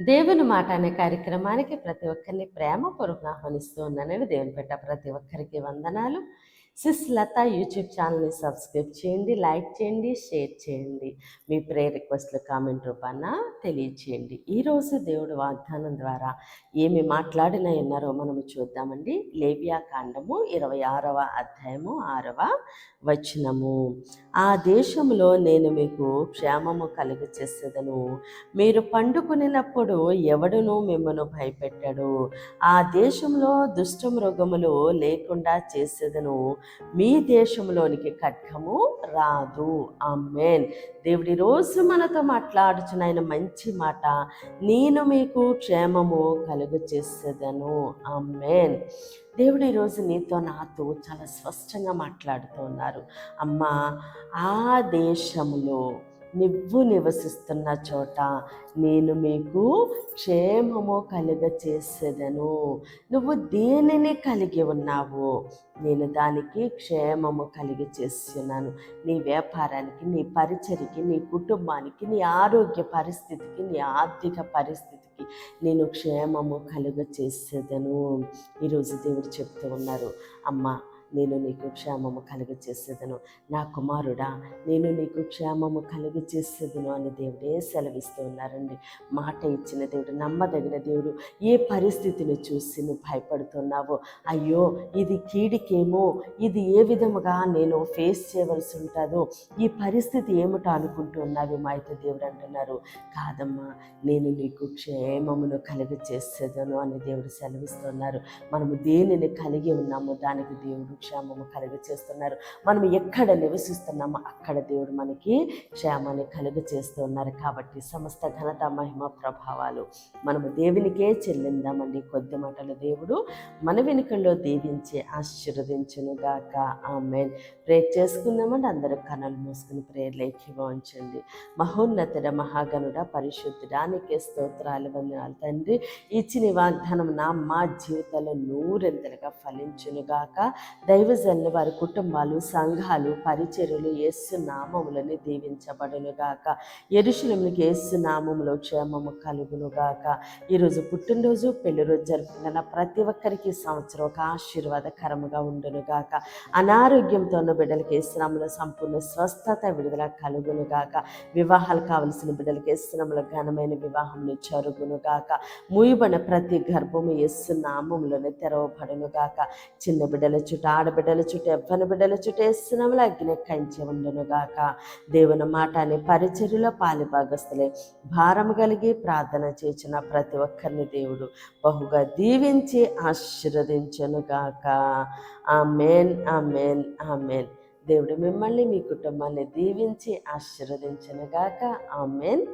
దేవుని మాట అనే కార్యక్రమానికి ప్రతి ఒక్కరిని ప్రేమపూర్వకంగా ఆహ్వానిస్తూ ఉన్నానండి. దేవుని పెట్ట ప్రతి ఒక్కరికి వందనాలు. సిస్ లత యూట్యూబ్ ఛానల్ని సబ్స్క్రైబ్ చేయండి, లైక్ చేయండి, షేర్ చేయండి. మీ ప్రేయర్ రిక్వెస్ట్లు కామెంట్ రూపాన తెలియచేయండి. ఈరోజు దేవుడు వాగ్దానం ద్వారా ఏమి మాట్లాడిన ఉన్నారో మనము చూద్దామండి. లేవియా కాండము 26వ అధ్యాయము 6వ వచనము. ఆ దేశంలో నేను మీకు క్షేమము కలుగచేసేదను, మీరు పండుకునినప్పుడు ఎవడునూ మిమ్మను భయపెట్టడు. ఆ దేశంలో దుష్టమృగములు లేకుండా చేసేదను, మీ దేశంలోనికి ఖడ్గము రాదు. ఆమేన్. దేవుడి రోజు మనతో మాట్లాడుచున్న ఆయన మంచి మాట, నేను మీకు క్షేమము కలుగు చేసేదను. ఆమేన్. దేవుడు ఈరోజు నీతో నాతో చాలా స్పష్టంగా మాట్లాడుతూ ఉన్నారు. అమ్మా, ఆ దేశంలో నువ్వు నివసిస్తున్న చోట నేను మీకు క్షేమము కలుగ చేసేదను. నువ్వు దేనిని కలిగి ఉన్నావో నేను దానికి క్షేమము కలిగి చేస్తున్నాను. నీ వ్యాపారానికి, నీ పరిచర్కి, నీ కుటుంబానికి, నీ ఆరోగ్య పరిస్థితికి, నీ ఆర్థిక పరిస్థితికి నేను క్షేమము కలుగ చేసేదను. ఈరోజు దేవుడు చెప్తూ ఉన్నారు, అమ్మ నేను నీకు క్షేమము కలుగ చేసేదను, నా కుమారుడా నేను నీకు క్షేమము కలుగ చేసేదను అని దేవుడే సెలవిస్తూ ఉన్నారండి. మాట ఇచ్చిన దేవుడు, నమ్మదగిన దేవుడు. ఏ పరిస్థితిని చూసి నువ్వు భయపడుతున్నావో, అయ్యో ఇది కీడికేమో, ఇది ఏ విధముగా నేను ఫేస్ చేయవలసి ఉంటుందో, ఈ పరిస్థితి ఏమిటో అనుకుంటున్నావేమో, అయితే దేవుడు అంటున్నారు, కాదమ్మా నేను నీకు క్షేమమును కలుగ చేసేదను అని దేవుడు సెలవిస్తున్నారు. మనము దేనిని కలిగి ఉన్నామో దానికి దేవుడు క్షేమము కలుగ చేస్తున్నారు. మనం ఎక్కడ నివసిస్తున్నామో అక్కడ దేవుడు మనకి క్షేమాన్ని కలుగ చేస్తూ ఉన్నారు. కాబట్టి సమస్త ఘనత, మహిమ, ప్రభావాలు మనము దేవునికే చెల్లిందామండి. కొద్ది మాటలు దేవుడు మన వెనుకల్లో దీవించి ఆశీర్వదించునుగాక. ఆమేన్. ప్రేర్ చేసుకుందామండి. అందరూ కన్నులు మూసుకుని ప్రేయర్లు ఏకీభవించండి. మహోన్నతుడ, మహాగణుడ, పరిశుద్ధుడానికి స్తోత్రాలు, వందనాలు తండ్రి. ఇచ్చిన వాగ్దానం మా జీవితంలో నూరెంతలుగా ఫలించునుగాక. దైవజనులు, వారి కుటుంబాలు, సంఘాలు, పరిచర్యలు యేసు నామములని దీవించబడునుగాక. యెరూషలేముకి యేసు నామములో క్షేమము కలుగునుగాక. ఈరోజు పుట్టినరోజు, పెళ్లి రోజు జరుపుకున్న ప్రతి ఒక్కరికి సంవత్సరం ఒక ఆశీర్వాదకరముగా ఉండునుగాక. అనారోగ్యంతో ఉన్న బిడ్డలకి యేసు నామములో సంపూర్ణ స్వస్థత, విడుదల కలుగునుగాక. వివాహాలు కావలసిన బిడ్డలకి యేసు నామములో ఘనమైన వివాహములు జరుగునుగాక. మూయబడిన ప్రతి గర్భము యేసు నామములోనే తెరవబడునుగాక. చిన్న బిడ్డల చుట్టూ, ఆడబిడ్డల చుట్టూ, యవ్వన బిడ్డల చుట్టూ యేసు నామములో అగ్ని కంచె ఉండునుగాక. దేవుని మాట అనే పరిచర్యలో పాలిభాగస్తులే భారము కలిగి ప్రార్థన చేసిన ప్రతి ఒక్కరిని దేవుడు బహుగా దీవించి ఆశీర్వదించునుగాక. ఆమేన్, ఆమేన్, ఆమేన్. దేవుడు మిమ్మల్ని, మీ కుటుంబాన్ని దీవించి ఆశీర్వదించునుగాక. ఆమేన్.